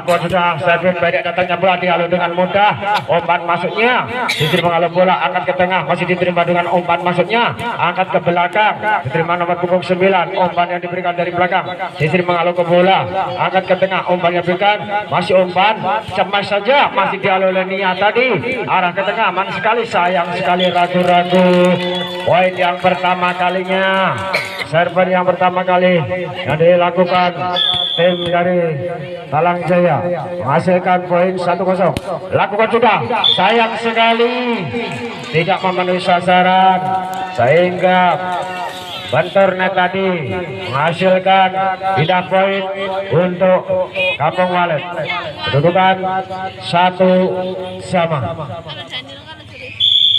Lakukan sudah Sabin Baik datangnya bola dialih dengan mudah. Umpan masuknya diterima oleh bola, angkat ke tengah, masih diterima dengan umpan masuknya, angkat ke belakang, diterima nomor punggung 9. Umpan yang diberikan dari belakang diterima oleh ke bola, angkat ke tengah, umpan yang diberikan, masih umpan cemas saja, masih dialih oleh Nia tadi, arah ke tengah, manis sekali, sayang sekali, ragu-ragu. Poin yang pertama kalinya, server yang pertama kali yang dilakukan tim dari Talang Jaya menghasilkan poin 1-0. Lakukan sudah, sayang sekali tidak memenuhi sasaran sehingga Bentornet tadi menghasilkan tidak poin untuk Kampung Walet. Kedudukan 1-1.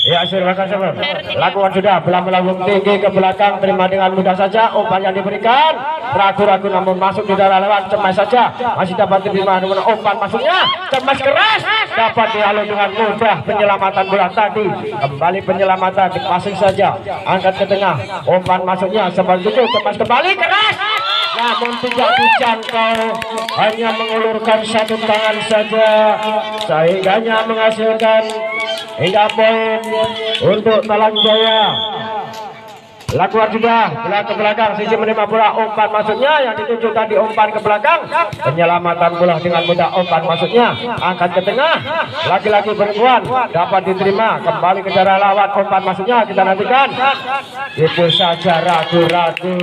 Ya, silakan sahabat. Lakukan sudah, bola melambung tinggi ke belakang, terima dengan mudah saja. Umpan yang diberikan ragu-ragu namun masuk di dalam lewat, cemas saja, masih dapat diterima dengan umpan masuknya, cemas keras, dapat dialih dengan mudah. Penyelamatan bola tadi, kembali penyelamatan, passing saja, angkat ke tengah, umpan masuknya seperti itu, cemas kembali keras, namun tidak dijangkau, hanya mengulurkan satu tangan saja, sehingga menghasilkan hingga poin untuk Talang Jaya. Lakukan juga bola ke belakang, sisi menerima bola, umpan masuknya yang dituju tadi, umpan ke belakang, penyelamatan bola dengan mudah, umpan masuknya, angkat ke tengah, lagi-lagi perempuan dapat diterima, kembali ke daerah lawan, umpan masuknya, kita nantikan, itu saja, ragu-ragu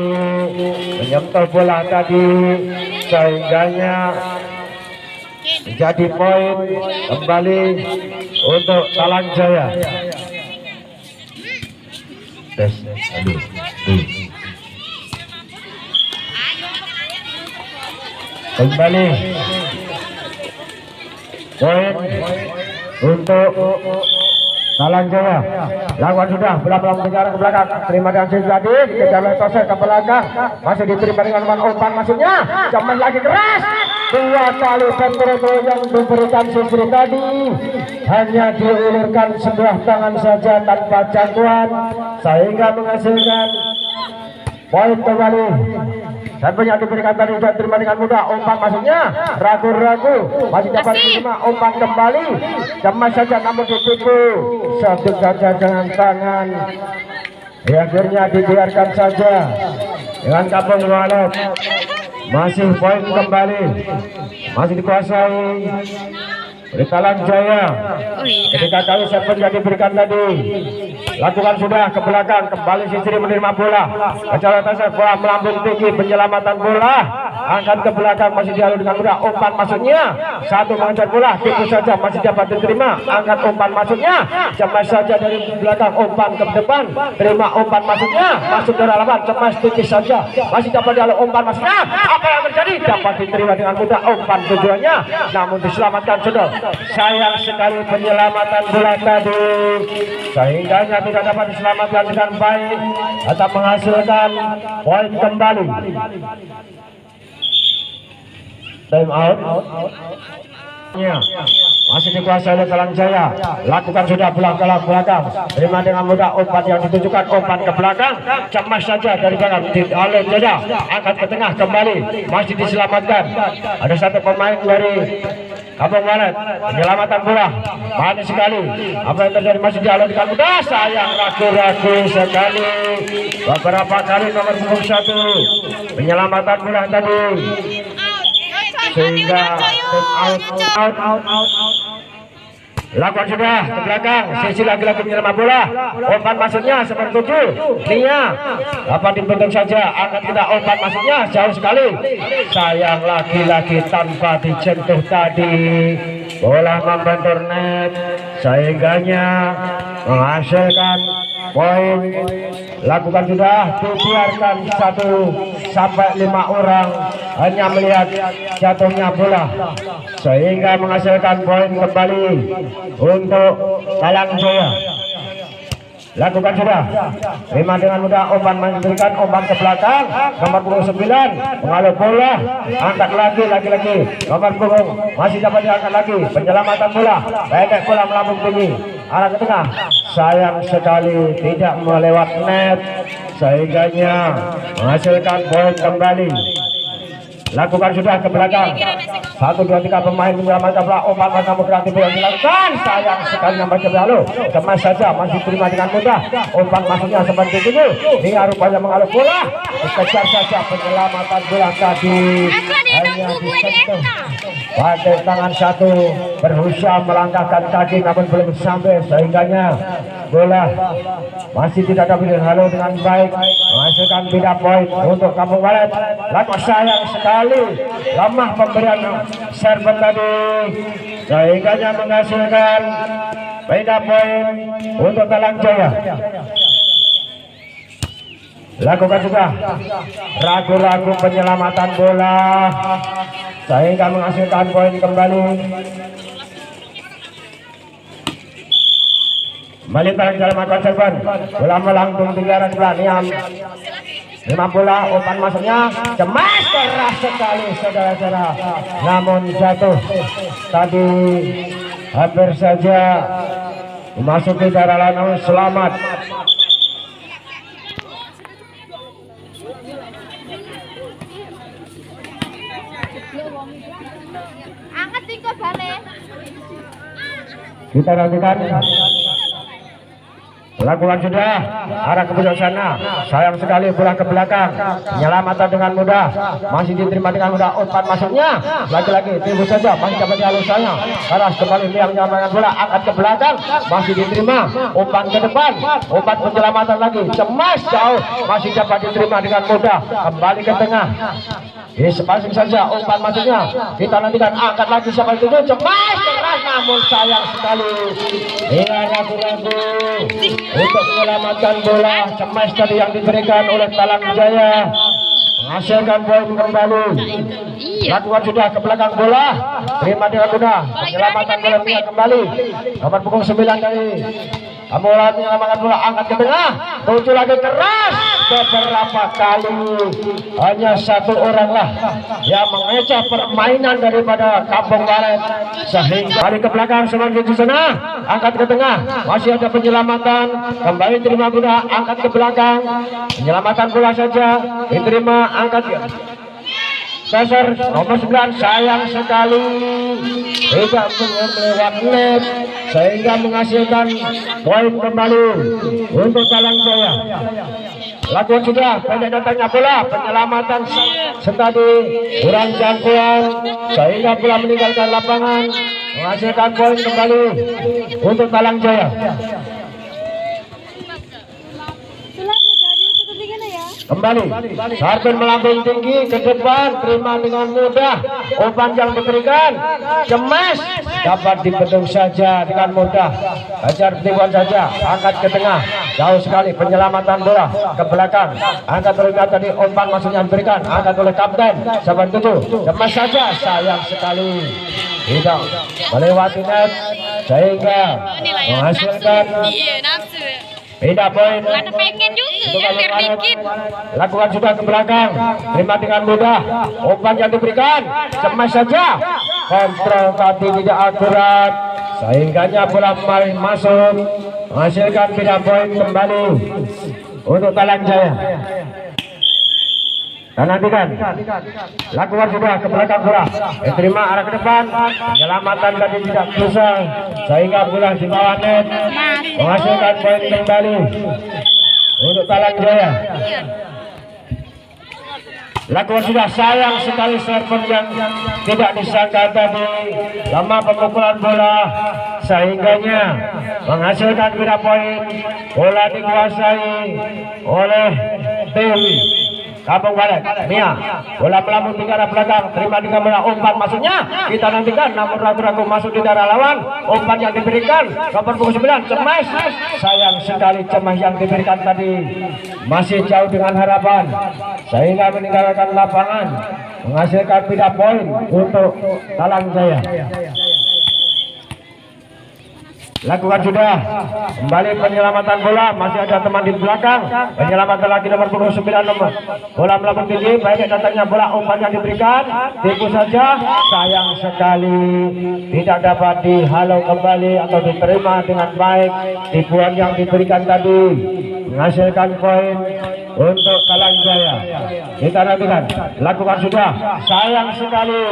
menyentuh bola tadi, sehingganya menjadi poin kembali untuk Talang Jaya. Tes, aduh. Kembali poin untuk Talang Jaya. Lakukan sudah, bola ke belakang, terima dengan tadi, kejar Tosel ke belakang, masih diterima dengan umpan masuknya, cemas lagi keras, dua kali bentrol yang diberikan Sisri tadi, hanya diulurkan sebelah tangan saja tanpa jangkauan, sehingga menghasilkan poin kembali. Dan banyak diberikan tadi sudah terima dengan mudah, umpan masuknya, ragu-ragu, masih dapat diterima, umpan kembali, cemas saja namun ditipu, satu saja dengan tangan, akhirnya dibiarkan saja dengan Kampung Walet. Masih poin kembali, masih dikuasai oleh Talang Jaya. Ketika kali server diberikan tadi, lakukan sudah ke belakang, kembali Sisri menerima bola, kejar atas bola melambung tinggi, penyelamatan bola, angkat ke belakang, masih dialih dengan mudah, umpan masuknya, satu mengejar bola, tipu saja, masih dapat diterima, angkat umpan masuknya, cemas saja dari belakang, umpan ke depan, terima umpan masuknya, masuk ke halaman, cemas tipis saja, masih dapat dialih umpan masuknya, apa yang terjadi, dapat diterima dengan mudah, umpan tujuannya, namun diselamatkan sudah. Sayang sekali penyelamatan bola tadi, sehingga tidak dapat diselamatkan dengan baik, tetap menghasilkan poin kembali. Time out. Masih dikuasai oleh Talang Jaya. Lakukan sudah bola ke belakang, terima dengan mudah, umpan yang ditujukan, umpan ke belakang, cemas saja dari belakang, oleh Jaya, angkat ke tengah, kembali, masih diselamatkan. Ada satu pemain dari Kampung Walet, penyelamatan bola, manis sekali. Apa yang terjadi, masih dialihkan mudah, sayang, ragu-ragu sekali. Beberapa kali nomor punggung 1 penyelamatan bola tadi, sehingga out. Lakukan sudah ke belakang, sisi lagi-lagi menyerang bola, umpan masuknya seperti itu, Nia dapat dibentuk saja, angkat kita, umpan masuknya jauh sekali, sayang, lagi-lagi tanpa dijentuh tadi, bola membentur net, sehingganya menghasilkan poin. Lakukan sudah, dibiarkan 1 sampai 5 orang hanya melihat jatuhnya bola, sehingga menghasilkan poin kembali untuk Talang Jaya. Lakukan sudah, terima dengan mudah, umpan memberikan, umpan ke belakang, nomor punggung 9 mengalir bola, angkat lagi, nomor punggung masih dapat diangkat lagi, penyelamatan bola, pendek bola melambung tinggi, arah ke tengah, sayang sekali tidak melewat net, sehingganya menghasilkan poin kembali. lakukan sudah ke belakang. 1 2 3 pemain menyelamatkan bola. Umpan namun kreatif yang dilakukan, sayang sekali nampaknya berlalu, kemas saja, masih terima dengan mudah. Umpan masuknya seperti itu, dia rupanya mengalur bola, dikejar saja, penyelamatan bola tadi hanya disentuh pada tangan satu, berusaha melangkahkan kaki namun belum sampai, sehingganya bola masih tidak dapat dihalau dengan baik, menghasilkan beda poin untuk Kampung Walet. Laku sayang sekali, lemah pemberian serve tadi, sehingganya menghasilkan beda poin untuk Talang Jaya. Lakukan juga ragu-ragu penyelamatan bola sehingga menghasilkan poin kembali. Kembali Talang Jaya melakukan serban, bola melangkung di arah sebelah. Niam 5 bola, umpan masuknya cemas keras sekali saudara-saudara, namun jatuh tadi, hampir saja memasuki daerah lawan. Selamat. Angkat tinggal balik. Kita nantikan. Lakukan sudah, arah ke pojok sana, sayang sekali bola ke belakang, penyelamatan dengan mudah, masih diterima dengan mudah. Umpan masuknya lagi-lagi timbul saja, masih dapat dihalusanya, keras kembali yang menyelamatkan bola, angkat ke belakang, masih diterima. Umpan ke depan, umpan penyelamatan lagi, cemas jauh, masih dapat diterima dengan mudah, kembali ke tengah. Pasing saja, umpan masuknya, kita nantikan, angkat lagi seperti itu, cemas keras, namun sayang sekali, ragu-ragu untuk menyelamatkan bola. Cemas tadi yang diberikan oleh Talang Jaya menghasilkan poin kembali. Lakukan sudah ke belakang bola, terima dengan mudah, menyelamatkan bola kembali. Nomor punggung 9 dari bola menyelamatkan bola, angkat ke tengah, tuju lagi keras beberapa kali. Hanya satu oranglah yang mengecoh permainan daripada Kampung Walet, sehingga balik ke belakang semuanya di sana, angkat ke tengah, masih ada penyelamatan, kembali terima mudah, angkat ke belakang, penyelamatan bola saja diterima, angkat dasar nomor 9, sayang sekali tidak melewat net sehingga menghasilkan poin kembali untuk Talang Jaya. Lakukan sudah, pendek datangnya bola, penyelamatan setadi kurang jangkauan sehingga bola meninggalkan lapangan, menghasilkan poin kembali untuk Talang Jaya. Kembali, Sarpen melambung tinggi ke depan, terima dengan mudah, umpan yang diberikan, cemas, dapat dibendung saja dengan mudah, ajar tibuan saja, angkat ke tengah, jauh sekali, penyelamatan bola ke belakang, angkat terlihat tadi, umpan maksudnya diberikan, angkat oleh kapten, seperti itu, cemas saja, sayang sekali, tidak melewati net, sehingga menghasilkan beda poin. Ada pengen juga biar dikit. Lakukan sudah ke belakang, terima dengan mudah, umpan yang diberikan, cemas saja, kontrol tadi tidak akurat, sehingganya bola masuk, menghasilkan beda poin kembali untuk Talang Jaya. Dan nantikan, lakukan sudah ke belakang bola, diterima arah ke depan, penyelamatan tadi tidak bisa, sehingga bola di bawah net, menghasilkan poin kembali untuk Talang Jaya. Lakukan sudah, sayang sekali server yang tidak disangka tadi, lemah pemukulan bola, sehingganya menghasilkan beda poin. Bola dikuasai oleh tim Kampung Walet. Mia, bola melambung di arah belakang, terima dengan bola, umpan masuknya, kita nantikan, namun ragu-ragu masuk di daerah lawan, umpan yang diberikan, nomor punggung 9, cemas, sayang sekali, cemas yang diberikan tadi, masih jauh dengan harapan, sehingga meninggalkan lapangan, menghasilkan beda poin untuk Talang Jaya. Lakukan sudah, kembali penyelamatan bola, masih ada teman di belakang, penyelamatan lagi nomor punggung 9, nomor bola melambung tinggi, baik datangnya bola, umpan yang diberikan, tipu saja, sayang sekali tidak dapat dihalau kembali atau diterima dengan baik, tipuan yang diberikan tadi menghasilkan poin untuk Talang Jaya. Kita nantikan, lakukan sudah. Sayang sekali,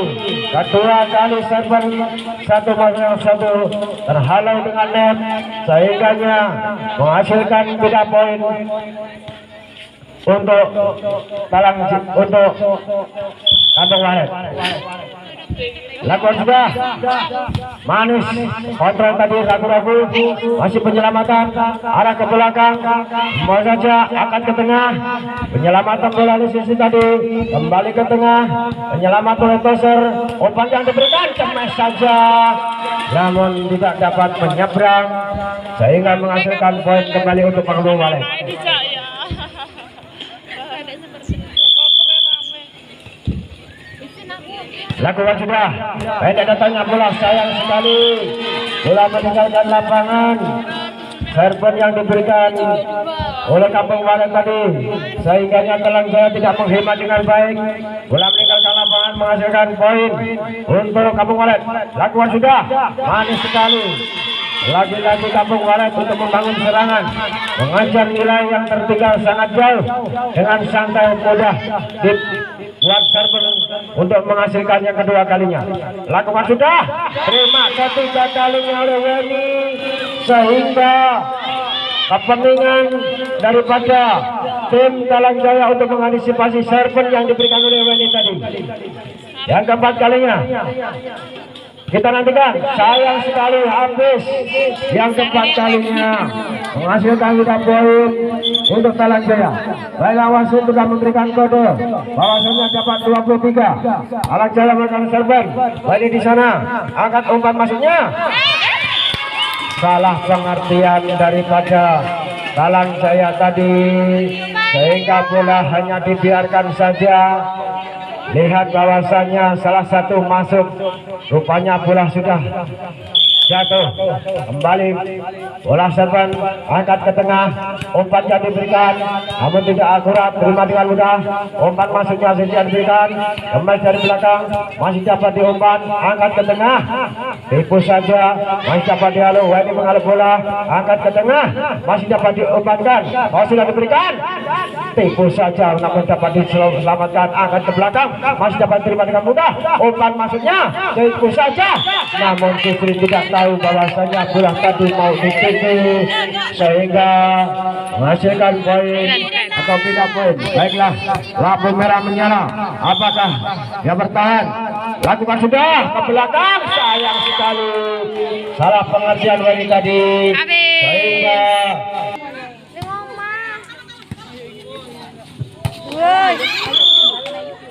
kedua kali server satu terhalau dengan net, sehingga menghasilkan 3 poin untuk untuk Kampung Walet. Lakukan sudah, manis kontrol tadi ragu-ragu, masih penyelamatan arah ke belakang, mau saja akan ke tengah, penyelamatan bola di sisi tadi kembali ke tengah, penyelamat oleh toser, umpan yang diberikan cemas saja, namun tidak dapat menyeberang sehingga menghasilkan poin kembali untuk Kampung Walet. Lakukan sudah, pendek datangnya bola, sayang sekali bola meninggalkan lapangan. Server yang diberikan oleh Kampung Walet tadi sehingga Talang Jaya tidak menghemat dengan baik, bola meninggalkan lapangan menghasilkan poin untuk Kampung Walet. Lakukan sudah, manis sekali lagi-lagi Kampung Walet untuk membangun serangan, mengajar nilai yang tertinggal sangat jauh dengan santai mudah buat server untuk menghasilkan yang kedua kalinya. Lakukan sudah, terima ketiga kalinya oleh Weni sehingga kepentingan daripada tim Talang Jaya untuk mengantisipasi server yang diberikan oleh Weni tadi. Yang keempat kalinya kita nantikan, sayang sekali habis yang keempat kalinya menghasilkan 3 poin untuk Talang Jaya. Baiklah, wasit sudah memberikan kode bahwasanya dapat 23. Talang Jaya melakukan server. Baik di sana, angkat umpan masuknya. Salah pengertian daripada Talang Jaya tadi sehingga bola hanya dibiarkan saja. Lihat bahwasanya salah satu masuk, rupanya bola sudah jatuh. Kembali bola serban, angkat ke tengah, umpan yang diberikan namun tidak akurat, terima dengan mudah. Umpan masuknya sudah diberikan, kembali dari belakang, masih dapat diumpan, angkat ke tengah, tipu saja, masih dapat dihalau. Weni mengalau bola, angkat ke tengah, masih dapat diumpankan, sudah diberikan, tipu saja, namun dapat diselamatkan, angkat ke belakang, masih dapat terima dengan mudah. Umpan masuknya, tipu saja, namun justru tidak tahu bahwasanya bola tadi mau ditipu sehingga menghasilkan poin atau tidak poin. Baiklah, lampu merah menyala, apakah dia bertahan? Lakukan sudah, ke belakang, sayang sekali salah pengertian Weni tadi sehingga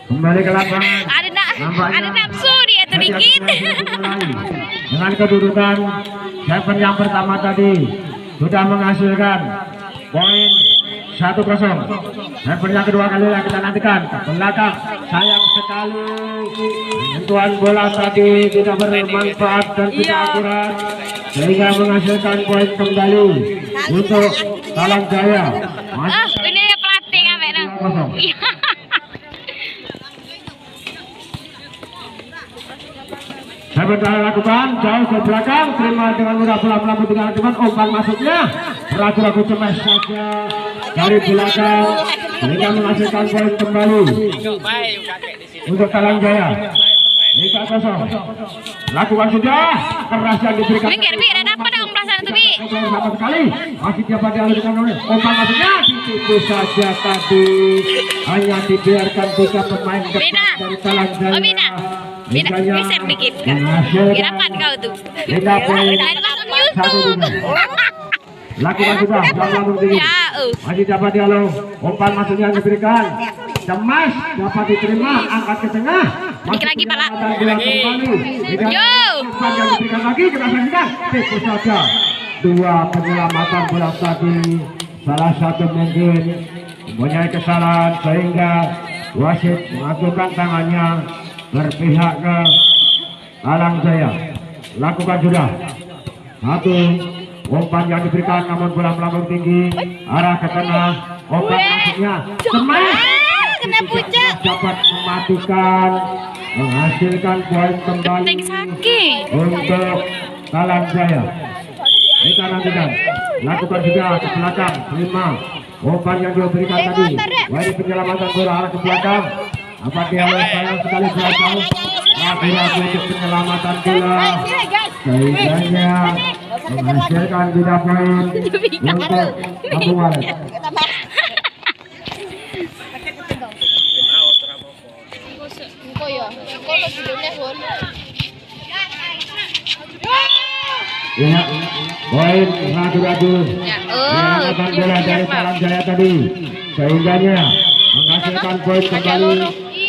kembali ke lapangan. Ada nafsu dia tuh dikit. Dengan kedudukan server yang pertama tadi sudah menghasilkan poin 1-0. Server yang kedua kali yang kita nantikan ke belakang, sayang sekali sentuhan bola tadi tidak bermanfaat dan tidak akurat sehingga menghasilkan poin kembali untuk Talang Jaya. Ini dia pelatih ngapain? Saya bertahan lakukan jauh ke belakang, terima dengan mudah bola melambung dengan teman, umpan masuknya ragu-ragu cemas saja dari belakang sehingga menghasilkan poin kembali untuk Talang Jaya. 3-0. Lakukan sudah, keras yang diberikan. Bi ada apa dong perasaan itu Bi? Sama sekali masih dapat dialihkan oleh umpan masuknya, ditipu saja tadi, hanya dibiarkan 3 pemain depan dari Talang Jaya. Bina, geser dikit. Kirapan kau tuh. Bina poin YouTube. Lakukan sudah, lambung tinggi. Masih dapat dialog, umpan masuknya diberikan. Cemas dapat diterima, angkat ke tengah. Dikit lagi pala. Yo. Umpan yang diberikan lagi, kita saksikan. Tipu saja. 2 penyelamatan bola tadi. Salah satu mungkin mempunyai kesalahan sehingga wasit mengajukan tangannya berpihak ke Talang Jaya. Lakukan sudah. 1 umpan yang diberikan namun bola melambung tinggi arah ke tengah, umpan masuknya cemas kena pucuk, dapat mematikan, menghasilkan poin kembali untuk Talang Jaya. Kita nantikan. Lakukan sudah ke belakang, terima Umpan yang diberikan tadi. Wadi penyelamatan bola arah ke belakang. Apa dia sayang sekali belakang. Ragu-ragu untuk penyelamatan bola. Sehingganya menghasilkan 3 poin untuk Kampung Walet. Ya, poin ragu-ragu. Penyelamatan bola dari Talang Jaya tadi. Sehingganya menghasilkan poin kembali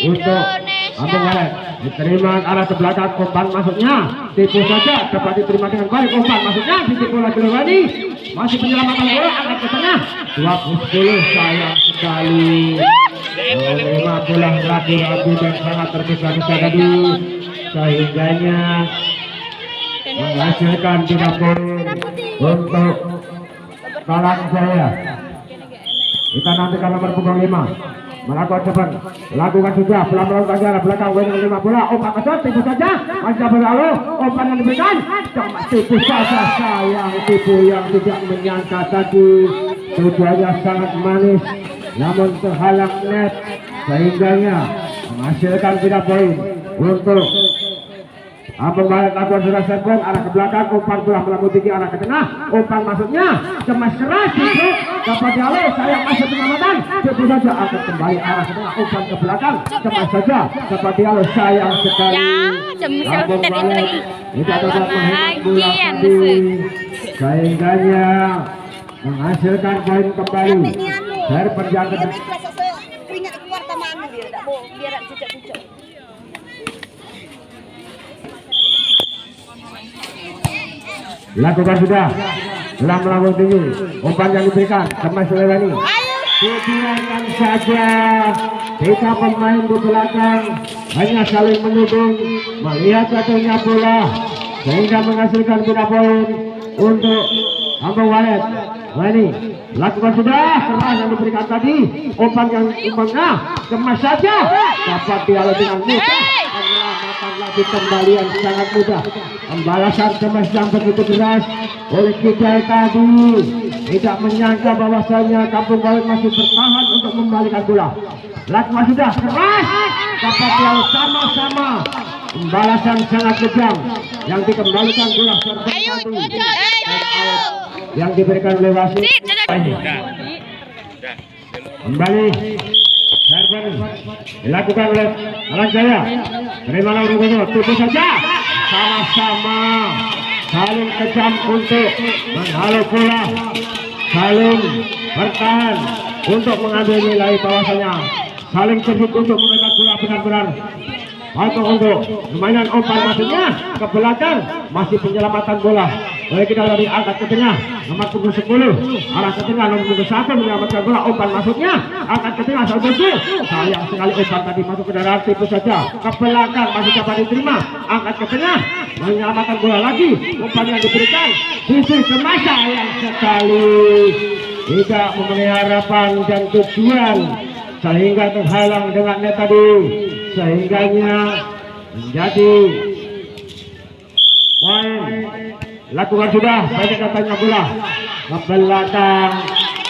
untuk Kampung Walet. Diterima arah ke belakang, umpan masuknya tipu saja, dapat diterima dengan baik. Umpan masuknya ditipu lagi Wadi. Masih penyelamatan bola, angkat ke tengah 20-10, sayang sekali. Menerima bola ragu-ragu dan sangat tergesa-gesa tadi. Sehingganya menghasilkan 3 poin untuk Talang Jaya. Kita nantikan nomor punggung 5 melakukan cepat, lakukan sudah pelan-pelan ke arah belakang. Dengan 5 bola, umpan kesat, tipu saja, masih berlalu, umpan yang diberikan, cuma tipu saja, sayang tipu yang tidak menyangka tadi. Tujuannya sangat manis, namun terhalang net, sehingganya menghasilkan 3 poin untuk Kampung Walet. Lakukan sudah serpong arah ke belakang, umpan bola melambung tinggi arah ke tengah, umpan masuknya kemas keras, tipu dapat dialih, sayang masih penyelamatan, tipu saja, angkat kembali arah ke tengah, umpan ke belakang, kemas saja, dapat dialih, sayang sekali. Kampung Walet tidak dapat menghemat bola tadi, sehingganya menghasilkan poin kembali dari perjalanan. Lakukan sudah, telah melambung tinggi, umpan yang diberikan kemas Lewani. Dibiarkan saja, kita pemain di belakang hanya saling menuding, melihat jatuhnya bola, sehingga menghasilkan 3 poin untuk Kampung Walet. Wani, lakukan sudah, keras yang diberikan tadi, umpan yang kemas saja, dapat dialih dengan mudah. Menyelamatkan lagi kembalian sangat mudah. Pembalasan kemas yang begitu keras oleh Kijai tadi, tidak menyangka bahwasanya Kampung Walet masih bertahan untuk membalikan bola. Lakukan sudah, keras, dapat dialih sama-sama. Pembalasan sangat kejam yang dikembalikan bola serta yang diberikan oleh wasit. Kembali server dilakukan oleh Talang Jaya. Terima nomor 2, tutup saja, sama-sama saling kejam untuk menghalau bola, saling bertahan untuk mengambil nilai bahwasanya saling cepat untuk mengejar bola benar-benar. Atau untuk permainan umpan masuknya ke belakang, masih penyelamatan bola. Boleh kita dari angkat ke tengah, nomor punggung 10 arah ke tengah, nomor punggung 1 menyelamatkan bola, umpan masuknya angkat ke tengah, sayang sekali umpan tadi masuk ke darat, tipu saja ke belakang, masih dapat diterima, angkat ke tengah, menyelamatkan bola lagi, umpan yang diberikan sisi kemas, sayang sekali tidak memenuhi harapan dan tujuan sehingga terhalang dengan net tadi, sehingganya menjadi poin. Lakukan sudah, banyak katanya bola ke belakang,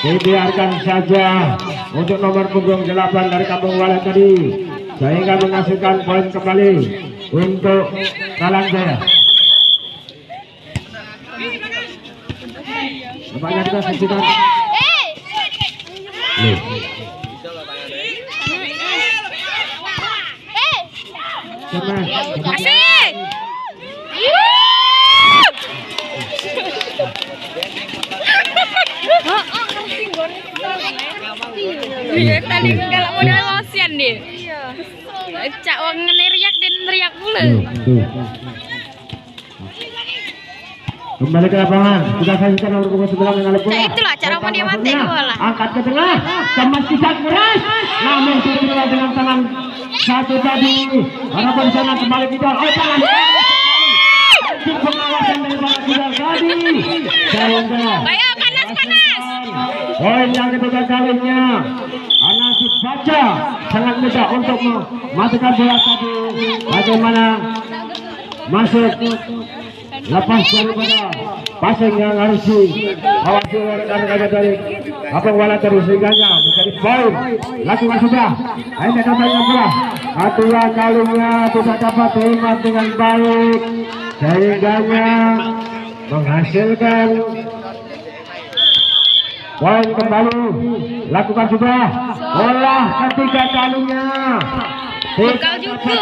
dibiarkan saja untuk nomor punggung 8 dari Kampung Walet tadi, sehingga menghasilkan poin kembali untuk Talang Jaya. Nampaknya kita saksikan. Asik. Iya, tadi galak modal losian dia. Cak wong ngeriak dan teriak pula. Kembali ke lapangan, kita saksikan nomor punggung 9 mengalih bola. Itulah cara mau dia mati bola. Angkat ke tengah, kemas kisah keras, namun diterima dengan tangan satu tadi. Harapan sana kembali kita. Oh, tangan. Pengawasan daripada kita tadi. Ayo panas. Poin yang ketiga kalinya. Anak dibaca sangat mudah untuk memasukkan bola tadi. Bagaimana masuk lepas daripada passing yang harus diawasi oleh rekan-rekan dari Kampung Walet dari sehingganya menjadi poin. Lakukan sudah. Ini datangnya bola. Kedua kalinya tidak dapat terima dengan baik. Sehingganya menghasilkan poin kembali. Lakukan sudah. Bola ketiga kalinya. Bekal juga,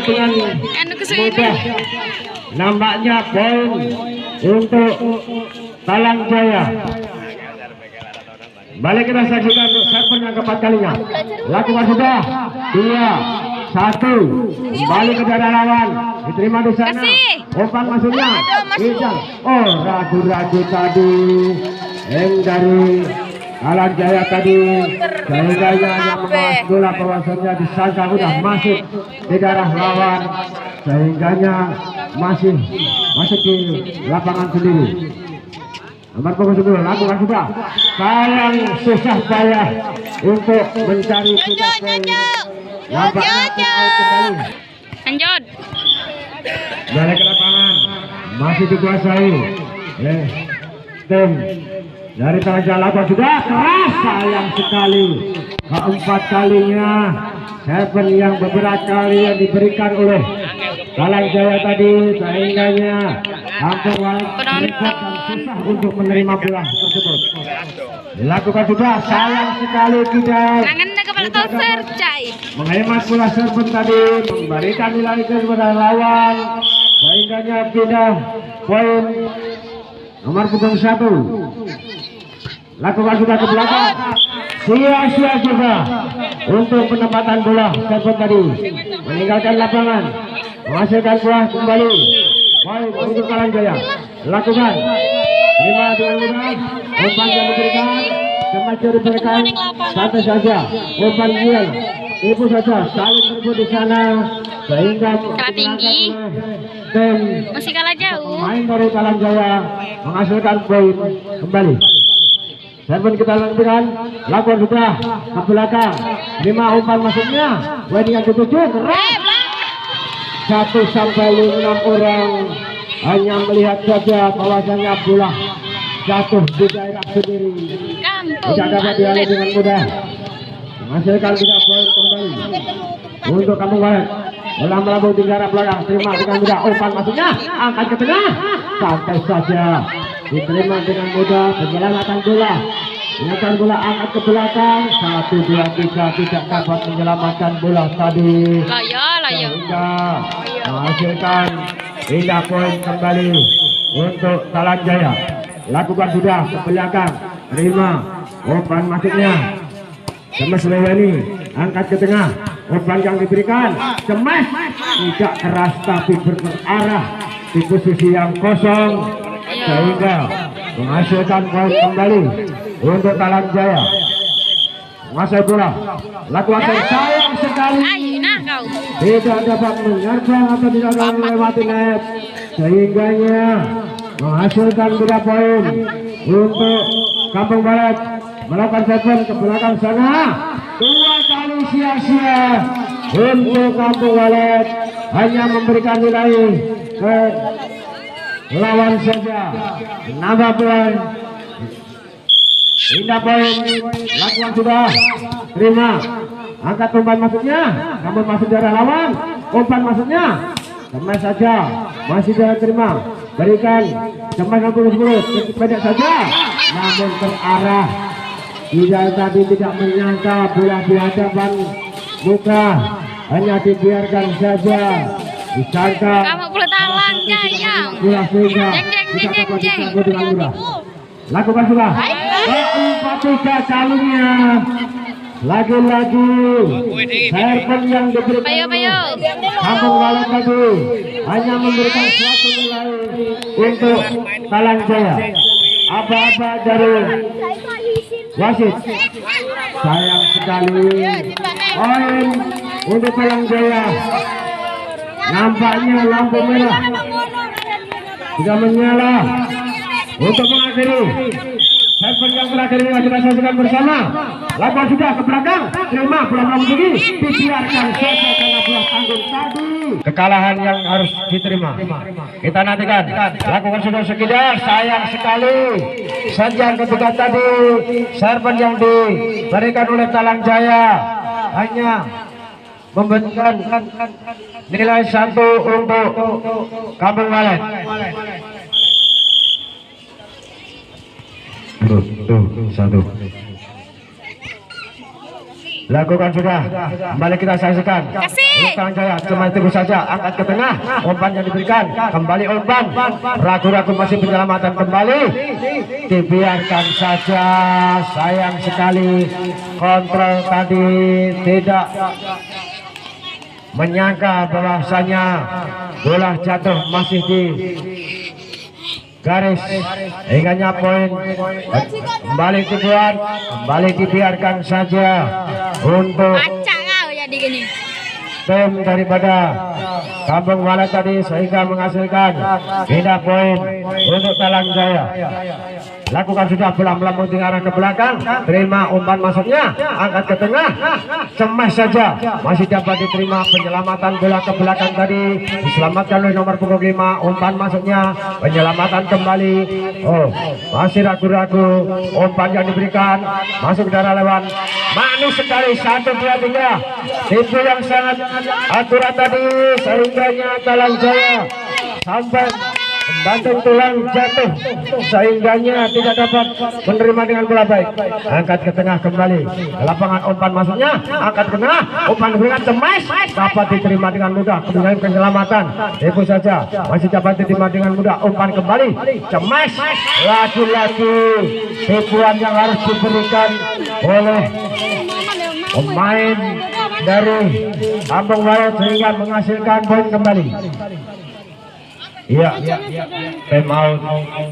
dengan anu kesini. mudah. Nampaknya poin untuk Talang Jaya. Balik kita saksikan server yang keempat kalinya. Lakukan sudah. 2-1. Balik ke daerah lawan. Diterima di sana. Umpan masuknya. Ijang. Oh, ragu-ragu tadi. Yang dari Talang Jaya tadi. Sehingga yang membawa bola bahwasannya disangka sudah masuk di daerah lawan. Sehingganya masih masuk di lapangan sendiri. Nomor punggung 10 lakukan sudah. Sayang susah payah untuk mencari tiga poin. Nampaknya out kembali. Lanjut. Balik ke lapangan masih dikuasai oleh tim dari Talang Jaya. Lakukan sudah keras, sayang sekali keempat kalinya. Seven yang beberapa kali yang diberikan oleh Talang Jaya tadi, sehingganya Kampung Walet susah untuk menerima bola tersebut. Dilakukan sudah, sayang sekali tidak. Nangan na kepala toser, cai. Menghemat bola serven tadi, memberikan nilai kepada lawan, sehingganya pindah poin nomor punggung 1. Lakukan sudah ke belakang. Sia-sia juga untuk penempatan bola serven tadi, meninggalkan lapangan, menghasilkan bola kembali. Poin untuk Talang Jaya. Lakukan 5 dengan mudah. Umpan yang diberikan semacam diberikan santai saja. Umpan gial itu saja saling berebut di sana sehingga Kalah tinggi. dan Masih kalah jauh. main dari Talang Jaya menghasilkan poin kembali. Serven kita lanjutkan. Lakukan sudah ke belakang. 5 umpan masuknya. Poin yang ke-7 keras. 1 sampai 6 orang hanya melihat saja bahwasanya bola jatuh di daerah sendiri. Kampung Tidak dapat dialih Walet. dengan mudah. Menghasilkan 3 poin kembali untuk Kampung Walet. Bola melambung di daerah belakang. Terima dengan mudah. Umpan masuknya. Angkat ke tengah. Santai saja. Diterima dengan mudah. Penyelamatan bola. Menyelamatkan bola angkat ke belakang. 1, 2, 3 tidak dapat menyelamatkan bola tadi. Loyo. Sehingga menghasilkan indah poin kembali untuk Talang Jaya. Lakukan sudah ke belakang. Terima umpan masuknya. Cemas Lewani angkat ke tengah. Umpan yang diberikan Cemas tidak keras tapi berarah di posisi yang kosong sehingga menghasilkan poin kembali untuk Talang Jaya. Menguasai bola. Lakukan sayang sekali. Ayo nah kau. Tidak dapat menyerang atau tidak dapat melewati net sehingganya menghasilkan 3 poin untuk Kampung Walet. Melakukan serven ke belakang sana. 2 kali sia-sia untuk Kampung Walet, hanya memberikan nilai ke lawan saja. Nambah poin. Indah poin. Lakukan sudah. Terima. Angkat umpan masuknya. Namun masuk darah lawan. Umpan masuknya. Cemas saja. Masih jangan terima. Berikan. Cemas 10. Pendek saja. Namun terarah. Tidak tadi tidak menyangka bola di hadapan muka. Hanya dibiarkan saja. Disangka. Kamu perlu Talang Jaya. Bola sehingga Jeng. tidak dapat disangkut dengan mudah. Lakukan sudah. Keempat 3 kalinya. Lagi-lagi serven yang diberikan Payo. Kampung Walet tadi hanya memberikan suatu nilai untuk Talang Jaya. Apa-apa dari wasit. Sayang sekali poin untuk Talang Jaya. Nampaknya lampu merah sudah menyala untuk mengakhiri serven yang akhirnya kita saksikan bersama. Lakukan sudah ke belakang, terima pulang tinggi, dibiarkan saja karena bola tanggung tadi. Kekalahan yang harus diterima. Kita nantikan. Lakukan sudah sekedar, sayang sekali. Saja ketika tadi serban yang diberikan oleh Talang Jaya hanya memberikan nilai 1 untuk Kampung Walet. Tuh, 1. Lakukan sudah, kembali kita saksikan. Talang Jaya cuma tunggu saja, angkat ke tengah, umpan yang diberikan, kembali umpan, ragu-ragu masih penyelamatan kembali, dibiarkan saja, sayang sekali, kontrol tadi tidak menyangka bahwasanya bola jatuh masih di garis hingga poin kembali dibuat, kembali dibiarkan saja untuk tim daripada Kampung Walet tadi sehingga menghasilkan pindah poin untuk Talang Jaya. Lakukan sudah bola melambung di arah ke belakang, terima umpan masuknya, angkat ke tengah, cemas saja, masih dapat diterima penyelamatan bola ke belakang tadi, diselamatkan oleh nomor punggung 5, umpan masuknya, penyelamatan kembali, masih ragu-ragu, umpan yang diberikan, masuk darah lawan, manis sekali, 1, 2, 3, tipu yang sangat akurat tadi, sehingga Talang Jaya sampai banting tulang jatuh sehingganya tidak dapat menerima dengan bola baik. Angkat ke tengah kembali, lapangan umpan masuknya, angkat ke tengah, umpan diberikan cemas, dapat diterima dengan mudah, kemudian penyelamatan itu saja, masih dapat diterima dengan mudah, umpan kembali, cemas, lagi-lagi tipuan yang harus diberikan oleh pemain dari Kampung Walet sehingga menghasilkan poin kembali. Iya, time out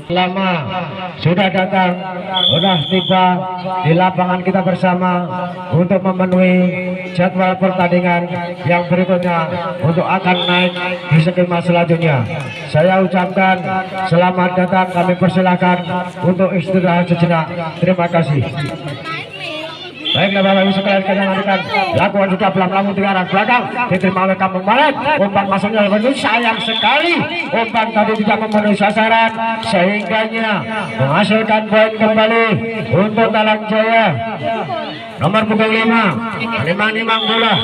lama sudah datang, sudah tiba di lapangan kita bersama untuk memenuhi jadwal pertandingan yang berikutnya untuk akan naik di skema selanjutnya. Saya ucapkan selamat datang, kami persilahkan untuk istirahat sejenak. Terima kasih. Baiklah Bapak Ibu sekalian, kita nantikan lakukan sudah pelan-pelan di arah belakang, diterima oleh Kampung Walet, umpan masuknya lebih sayang sekali, umpan tadi tidak memenuhi sasaran sehingganya menghasilkan poin kembali untuk Talang Jaya. Nomor punggung 5, nimang bola,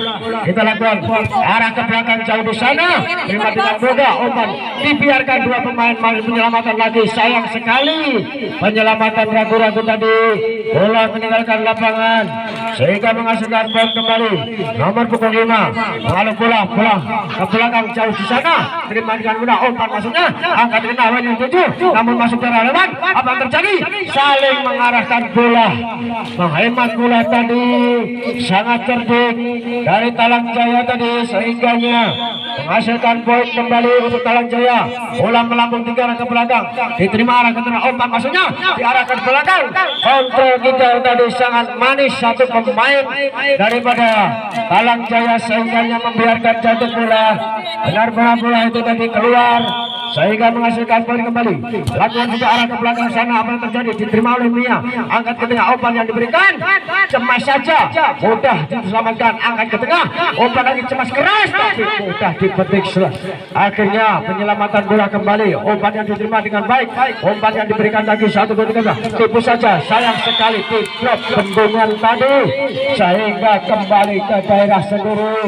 kita lakukan arah ke belakang jauh di sana, terima dengan mudah, umpan dibiarkan dua pemain penyelamatan lagi, sayang sekali penyelamatan ragu-ragu tadi, bola meninggalkan lapangan sehingga menghasilkan poin kembali. Nomor punggung 5 mengalung bola ke belakang jauh di sana, terima dengan mudah, umpan masuknya, angkat ke nawan yang 7, namun masuk darah lewat, apa yang terjadi? Saling mengarahkan bola, menghemat bola tadi, sangat cerdik dari Talang Jaya tadi sehingganya menghasilkan poin kembali untuk Talang Jaya. Bola melambung ke arah ke belakang, diterima arah ke tengah, umpan masuknya diarahkan ke belakang, kontrol kita tadi sangat manis satu pemain daripada Talang Jaya sehingganya membiarkan jatuh bola, benar-benar bola itu tadi keluar sehingga menghasilkan poin kembali. Lakukan juga arah ke belakang sana, apa yang terjadi? Diterima oleh Mia, angkat ke tengah, umpan yang diberikan cemas saja, mudah diselamatkan, angkat ke tengah, umpan lagi cemas keras tapi mudah dipetik. Akhirnya penyelamatan bola kembali, umpan yang diterima dengan baik, umpan yang diberikan lagi 1, 2, 3, tipu saja, sayang sekali drop bendungan tadi sehingga kembali ke daerah sendiri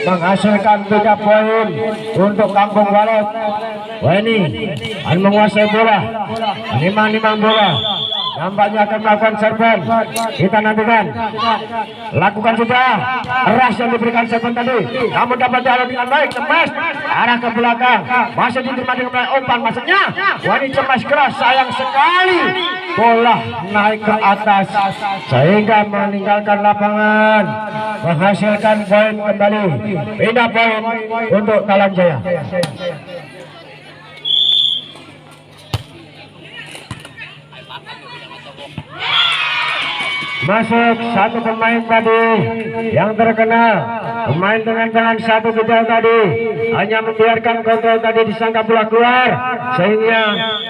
menghasilkan 3 poin untuk Kampung Walet. Ini akan menguasai bola, nimang bola, nampaknya akan melakukan serban. Kita nantikan, lakukan sudah keras yang diberikan serban tadi, namun dapat dialih dengan baik, cemas arah ke belakang, masih diterima dengan baik, umpan masuknya, ini cemas keras, sayang sekali bola naik ke atas sehingga meninggalkan lapangan, menghasilkan poin kembali, pindah poin untuk Talang Jaya. Masuk 1 pemain tadi yang terkena pemain dengan tangan satu kita tadi hanya membiarkan kontrol tadi disangka bola keluar sehingga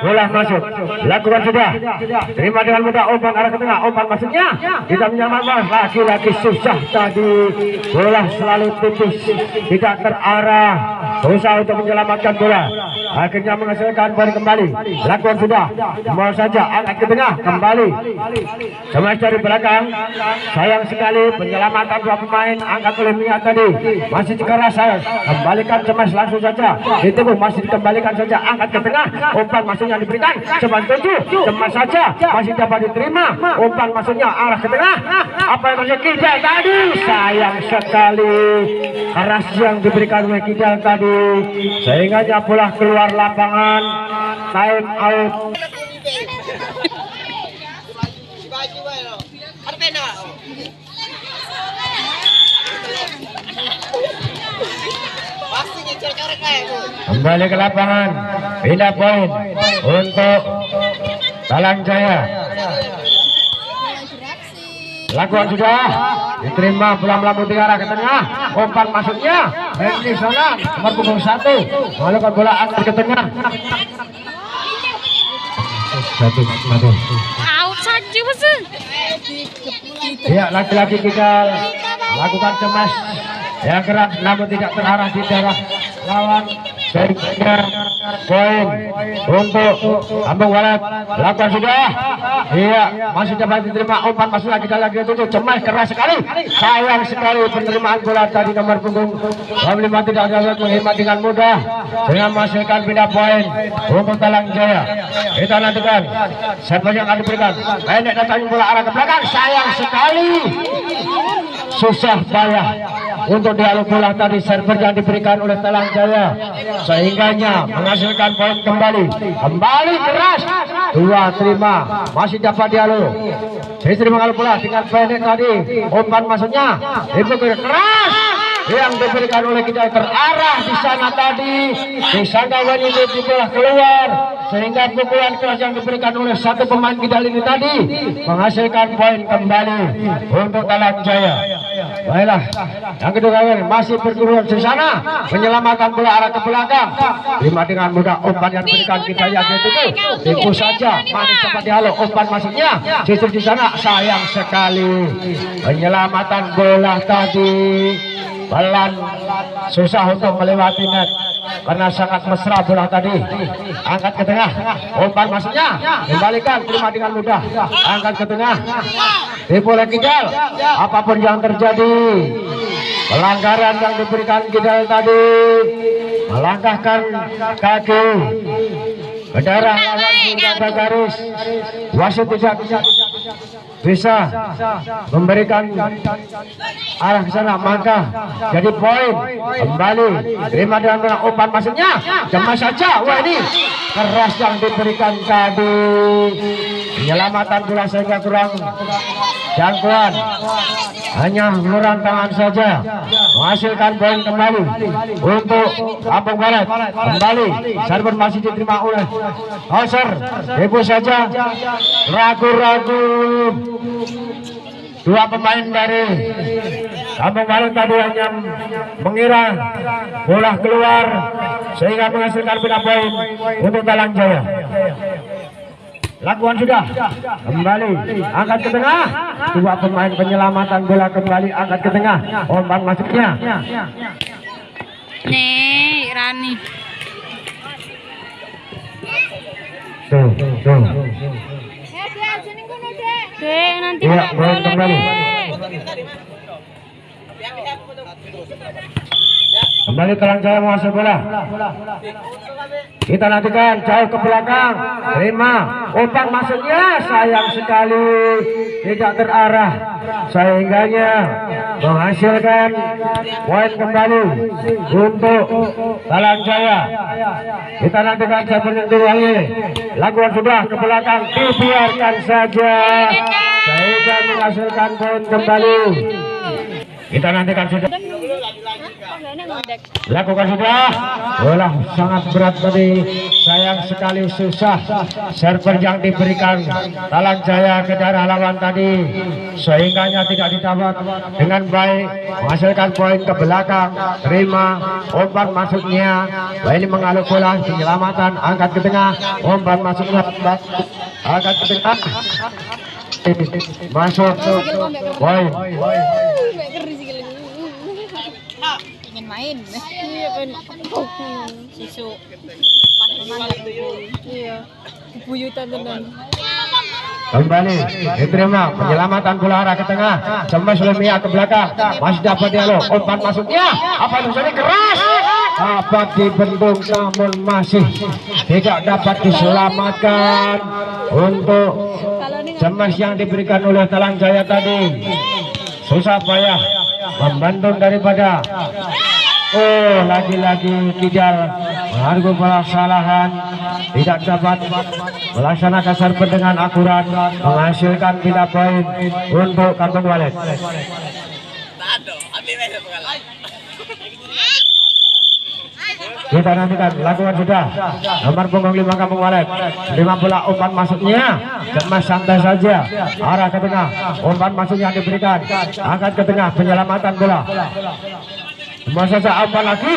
bola masuk. Lakukan sudah, terima dengan mudah umpan arah ke tengah, umpan maksudnya kita menyelamatkan laki-laki susah tadi, bola selalu tipis tidak terarah, berusaha untuk menyelamatkan bola, akhirnya menghasilkan poin kembali. Lakukan sudah, mau saja angkat ke tengah kembali, cemas dari belakang, sayang sekali penyelamatan dua pemain angkat oleh Mia tadi, masih keras kembalikan cemas langsung saja, itu masih dikembalikan saja, angkat ke tengah, umpan maksudnya diberikan, cemas tuju, cemas saja masih dapat diterima, umpan maksudnya arah ke tengah, apa yang terjadi Kidal tadi, sayang sekali keras yang diberikan oleh Kidal tadi sehingga bola keluar lapangan, time out. Kembali ke lapangan, pindah poin untuk Talang Jaya. Lakukan sudah, diterima bola melambung arah ke tengah, umpan masuknya ini sana nomor punggung 1 melakukan bola angkat ke tengah. Out saja bos. Ya, laki-laki kita lakukan cemas yang keras namun tidak terarah di daerah lawan sehingga poin untuk Ambung Barat. Lakukan sudah, iya masih dapat diterima, umpan masuk lagi itu cemas keras sekali, sayang sekali penerimaan bola tadi nomor punggung 25 tidak dapat menghemat dengan mudah dengan menghasilkan pindah poin untuk Talang Jaya. Kita nantikan siapa yang akan diberikan, pendek datangnya bola arah ke belakang, sayang sekali susah payah untuk dialog bola tadi, server yang diberikan oleh Talang Jaya sehingganya menghasilkan poin kembali keras, dua terima masih dapat dialog, diterima kalau bola dengan pendek tadi, umpan maksudnya itu keras yang diberikan oleh kita terarah di sana tadi, disangka wanita di bola keluar sehingga pukulan keras yang diberikan oleh satu pemain Kidal ini tadi menghasilkan poin kembali untuk Talang Jaya. Baiklah, yang kedua kali masih berturut di sana, penyelamatan bola arah ke belakang, terima dengan mudah umpan yang diberikan kita yang itu saja manis dapat dialog, umpan masuknya justru di sana, sayang sekali penyelamatan bola tadi pelan, susah untuk melewati net karena sangat mesra bola tadi, angkat ke tengah, umpan masuknya kembalikan, terima dengan mudah, angkat ke tengah, boleh Kidal, apapun yang terjadi pelanggaran yang diberikan Kidal tadi, melangkahkan kaki ke daerah lawan hingga garis, wasit tidak bisa memberikan arah ke sana, maka jadi poin kembali, terima dengan umpan masuknya, cemas saja, wah ini keras yang diberikan tadi, penyelamatan bola sehingga kurang jangkauan, hanya mengulurkan tangan saja menghasilkan poin kembali untuk Ambung Barat. Kembali server masih diterima oleh Hoser, ibu saja ragu-ragu dua pemain dari Ambung Barat tadi hanya mengira bola keluar sehingga menghasilkan pindah poin untuk Talang Jaya. Lakukan sudah, kembali angkat ke tengah, dua pemain penyelamatan bola kembali angkat ke tengah, umpan masuknya nih Rani tuh Dek, nanti ya, nggak boleh kembali. Kembali Talang Jaya menguasai bola. Kita nantikan jauh ke belakang, terima umpan masuknya, sayang sekali tidak terarah sehingganya menghasilkan poin kembali untuk Talang Jaya. Kita nantikan siapa yang lagi, lakukan sudah ke belakang, dibiarkan saja sehingga menghasilkan poin kembali. Kita nantikan sudah. Lakukan sudah. Bola sangat berat tadi. Sayang sekali susah. Server yang diberikan Talang Jaya ke daerah lawan tadi. Sehingganya tidak didapat dengan baik. Menghasilkan poin ke belakang. Terima. Umpan masuknya. Ini mengaluk bola. Penyelamatan. Angkat ke tengah. Umpan masuknya. Angkat ke tengah. Masuk. Poin. Ingin main. Iya kan. Susu. Iya. Buyutan tenan. Kembali diterima penyelamatan bola arah ke tengah. Cemas Lemia ke belakang. Masih dapat dialog. Umpan masuknya. Apa tujuannya keras? Dapat dibendung namun masih tidak dapat diselamatkan untuk cemas yang diberikan oleh Talang Jaya tadi. Susah payah membendung daripada lagi-lagi tidak menghargai kesalahan, tidak dapat melaksanakan serve dengan akurat, menghasilkan pindah poin untuk Kampung Walet. Kita nantikan, lakukan sudah. Nomor punggung 5 Kampung Walet. 5 bola umpan masuknya. Cemas santai saja. Arah ke tengah. Umpan masuknya diberikan. Angkat ke tengah. Penyelamatan bola. Cemas saja umpan lagi.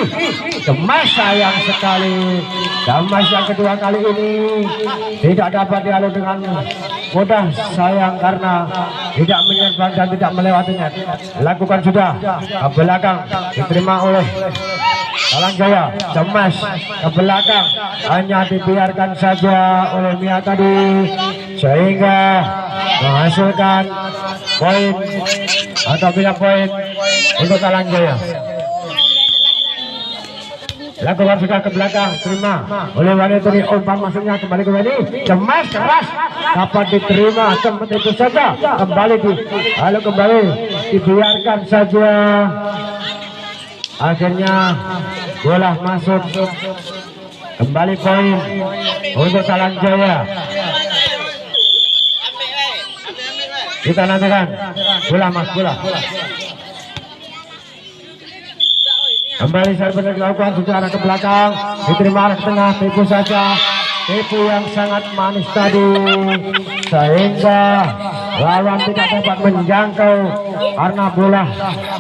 Cemas sayang sekali. Cemas yang kedua kali ini tidak dapat dialog dengan mudah. Sayang karena tidak menyerban dan tidak melewatinya. Lakukan sudah. Ke belakang. Diterima oleh Talang Jaya. Cemas ke belakang, hanya dibiarkan saja oleh Mia tadi sehingga menghasilkan poin atau pindah poin untuk Talang Jaya. Lakukan sudah ke belakang, terima oleh wanita ini. Umpan masuknya kembali ke Wani. Cemas keras dapat diterima, tempat itu saja kembali lalu kembali dibiarkan saja. Akhirnya bola masuk, kembali poin untuk Talang Jaya. Kita nantikan bola bola. Kembali serve dilakukan secara ke belakang, diterima arah ke tengah, tipu saja. Tipu yang sangat manis tadi sehingga lawan tidak dapat menjangkau karena bola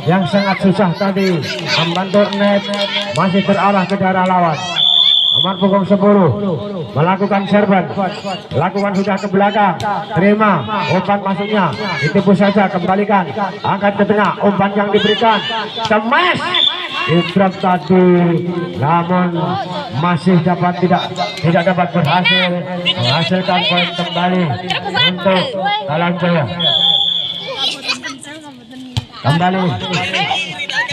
yang sangat susah tadi membantu net masih terarah ke daerah lawan. Nomor punggung 10 melakukan serban, lakukan sudah ke belakang, terima umpan masuknya, ditipu saja, kembalikan, angkat ke tengah, umpan yang diberikan, smash Ibrahim tadi, namun masih tidak dapat berhasil menghasilkan poin kembali untuk Talang Jaya.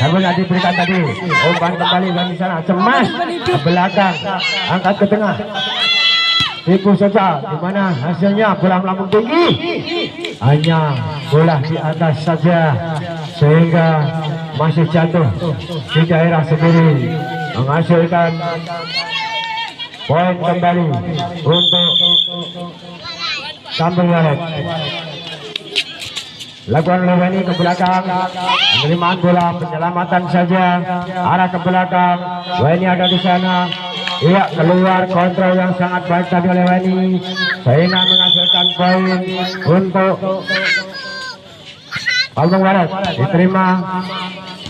Kembali yang diberikan tadi, umpan kembali dari sana, cemas ke belakang, angkat ke tengah, tipu saja, dimana hasilnya bola melambung tinggi, hanya bola di atas saja sehingga masih jatuh di daerah sendiri, menghasilkan poin kembali untuk Kampung Walet. Lakukan Lewani ke belakang, penerimaan bola, penyelamatan saja, arah ke belakang. Lewani ada di sana, iya keluar, kontrol yang sangat baik tadi oleh Lewani sehingga menghasilkan poin untuk Kampung Walet. Diterima,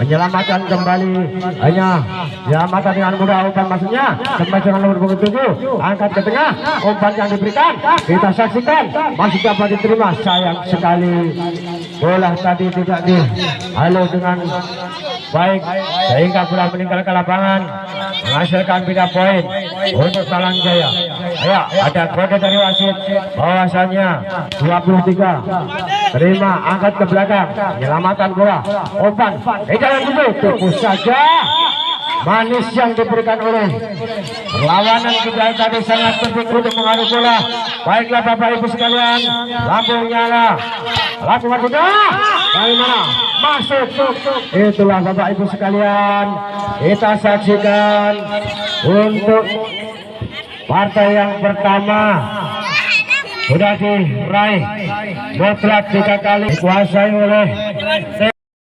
penyelamatan kembali, hanya penyelamatan dengan mudah, umpan masuknya sampai dengan nomor punggung 7, angkat ke tengah, umpan yang diberikan kita saksikan masih dapat diterima. Sayang sekali bola tadi tidak dihalau dengan baik sehingga bola meninggalkan lapangan, menghasilkan pindah poin untuk Talang Jaya. Ya, ada kode dari wasit bahwasannya 23. Terima, angkat ke belakang, penyelamatan bola, umpan jalan dulu, tepus saja. Manis yang diberikan oleh perlawanan kita tadi sangat penting untuk mengadu bola. Baiklah Bapak Ibu sekalian, lampu nyala, lakukan sudah. Bagaimana? Masuk. Itulah Bapak Ibu sekalian, kita saksikan untuk partai yang pertama sudah diraih mutlak 3 kali, dikuasai oleh